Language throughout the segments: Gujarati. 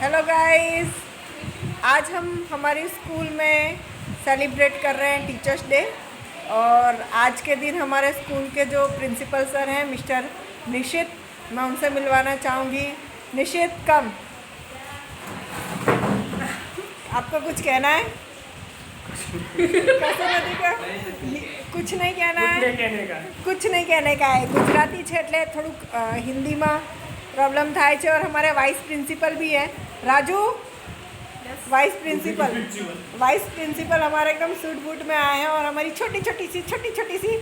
हेलो गाइस, आज हम हमारी स्कूल में सेलिब्रेट कर रहे हैं टीचर्स डे। और आज के दिन हमारे स्कूल के जो प्रिंसिपल सर हैं मिस्टर निशित, मैं उनसे मिलवाना चाहूँगी। निशित कम, आपको कुछ कहना है? कैसे का कुछ नहीं कहना है, कुछ नहीं कहने का है। गुजराती છે એટલે થોડુંક હિન્દીમાં प्रॉब्लम થાય છે। और हमारे वाइस प्रिंसिपल भी है राजू, वाइस प्रिंसिपल हमारे एकदम सूट बूट में आए हैं। और हमारी छोटी छोटी सी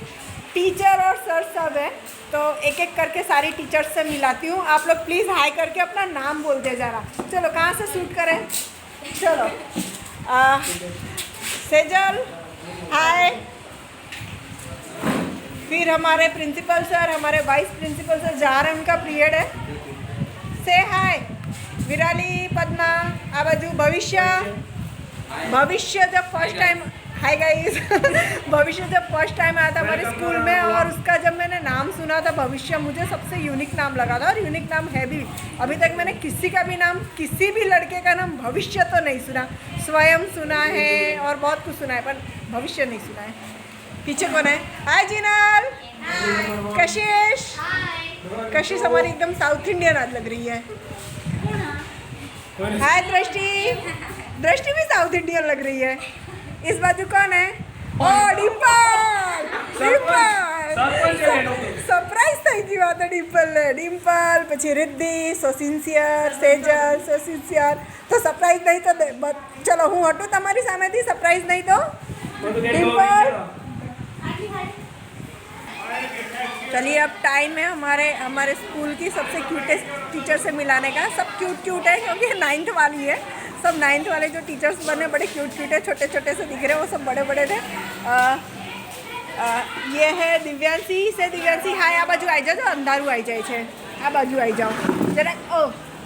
टीचर और सर सब है, तो एक एक करके सारी टीचर्स से मिलाती हूँ। आप लोग प्लीज़ हाई करके अपना नाम बोल दे जरा। चलो कहाँ से शूट करें? चलो सेजल हाय, फिर हमारे प्रिंसिपल सर, हमारे वाइस प्रिंसिपल सर जा रहे हैं, उनका पीरियड है। से हाय विराली, पद्मा, आ बाजू भविष्य जब फर्स्ट टाइम, हाय गाइस भविष्य जब फर्स्ट टाइम आया था हमारे स्कूल में, और उसका जब मैंने नाम सुना था भविष्य, मुझे सबसे यूनिक नाम लगा था। और यूनिक नाम है भी। अभी तक मैंने किसी का भी नाम, किसी भी लड़के का नाम भविष्य तो नहीं सुना। स्वयं सुना है और बहुत कुछ सुना है, पर भविष्य नहीं सुना है। पीछे कौन है? हाय जिनल, कशिश, कशिश हमारी एकदम साउथ इंडियन आज लग रही है। हाय दृष्टि भी साउथ इंडियन लग रही है। इस बाजू कौन है? ओ डिम्पल, सरप्राइज થઈ ગઈ વાત डिम्पल પછી रिद्धि, सो सिंसियर, सेजल, सो सिंसियर। तो सरप्राइज नहीं तो चलो हूँ हटूँ તમારી સામેથી, सरप्राइज नहीं तो डिम्पल। चलिए अब टाइम है हमारे स्कूल की सबसे क्यूटेस्ट टीचर से मिलाने का। सब क्यूट है क्योंकि 9th वाली है। सब 9th वाले जो टीचर्स बने बड़े क्यूट है, छोटे से दिख रहे हैं, वो सब बड़े थे। ये है दिव्यांशी। से दिव्यांशी हाय, आ बाजू आई जाओ, अंधारू आई जाए छे। आ बाजू आई जाओ जरा, ओ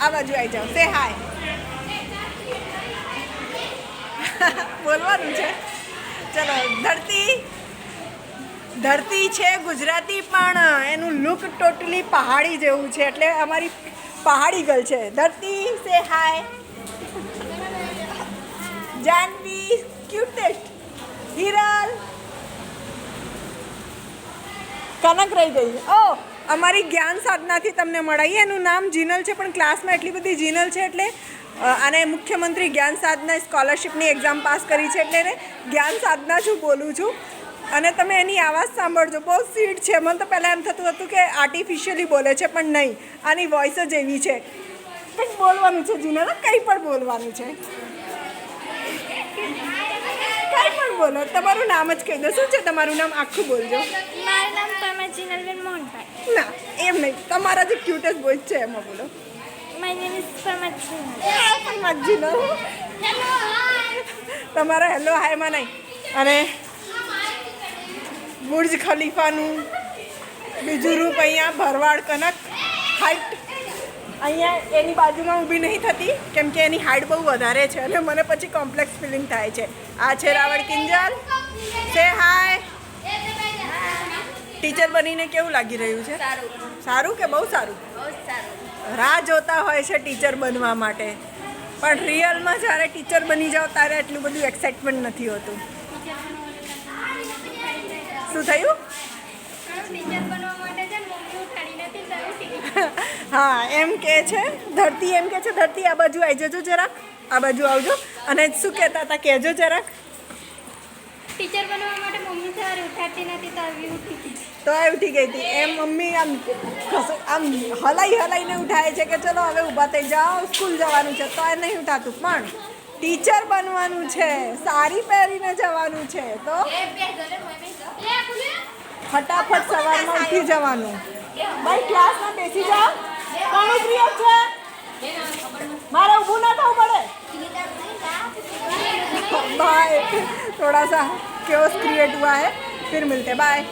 आ बाजू आई जाओ, से हाय બોલવાનું છે। ચલો ધરતી છે ગુજરાતી, પણ એનું લુક ટોટલી પહાડી જેવું છે, એટલે અમારી પહાડી ગર્લ છે ધરતી। સે હાય જાનવી, ક્યુટેસ્ટ હિરલ, કનક રહી ગઈ। ઓ અમારી જ્ઞાન સાધનાથી તમને મળાઈએ, એનું નામ જીનલ છે, પણ ક્લાસમાં એટલી બધી જીનલ છે એટલે આને મુખ્યમંત્રી જ્ઞાન સાધના સ્કોલરશિપની એક્ઝામ પાસ કરી છે, એટલે એને જ્ઞાન સાધના જ બોલું છું। અને તમે એની આવાજ સાંભળજો, બહુ સ્વીટ છે। મને તો પહેલાં એમ થતું હતું કે આર્ટિફિશિયલી બોલે છે, પણ નહીં, આની વોઇસ જ એવી છે। કંઈક બોલવાનું છે જીનલ, કંઈ પણ બોલવાનું છે, કંઈ પણ બોલો। તમારું નામ જ કહી દો, શું છે તમારું નામ? આખું બોલજો। મારું નામ પરમા જીનલબેન મોહનભાઈ। ના એમ નહીં, તમારા જે ક્યુટેસ્ટ બોય છે એમાં બોલો। My name is Parma Jinal. તમારા હેલો હાયમાં નહીં। અને બુર્જ ખલીફાનું બીજું રૂપ અહીંયા ભરવાડ કનક હાઇટ, અહીંયા એની બાજુમાં ઊભી નહીં થતી કેમ કે એની હાઇટ બહુ વધારે છે અને મને પછી કોમ્પ્લેક્સ ફિલિંગ થાય છે। આ છે રાવળ કિંજલ। સે હાય। ટીચર બનીને કેવું લાગી રહ્યું છે? સારું કે બહુ સારું? રાહ જોતા હોય છે ટીચર બનવા માટે, પણ રિયલમાં જ્યારે ટીચર બની જાઓ ત્યારે એટલું બધું એક્સાઇટમેન્ટ નથી હોતું। શું થયું? હા એમ કહે છે ધરતી, એમ કહે છે ધરતી આ બાજુ આવી જજો જરાક, આ બાજુ આવજો। અને શું કહેતા હતા કહેજો જરાક। ટીચર બનવા માટે મમ્મી સવારે ઉઠાડતી નથી તો આવી ઉઠી ગઈ, તો એ ઉઠી ગઈ હતી। એમ મમ્મી આમ હલાઈને ઉઠાય છે કે ચલો હવે ઊભા થઈ જાઓ, સ્કૂલ જવાનું છે, તો એ નહીં ઉઠાતું। પણ ટીચર બનવાનું છે, સાડી પહેરીને જવાનું છે, તો ફટાફટ સવારમાં ઉઠી જવાનું। ભાઈ ક્લાસમાં બેસી જાઓ, કોનું પીરિયડ છે? મારે ઊભું ના થવું પડે। बाय, थोड़ा सा क्योस क्रिएट हुआ है, फिर मिलते, बाय।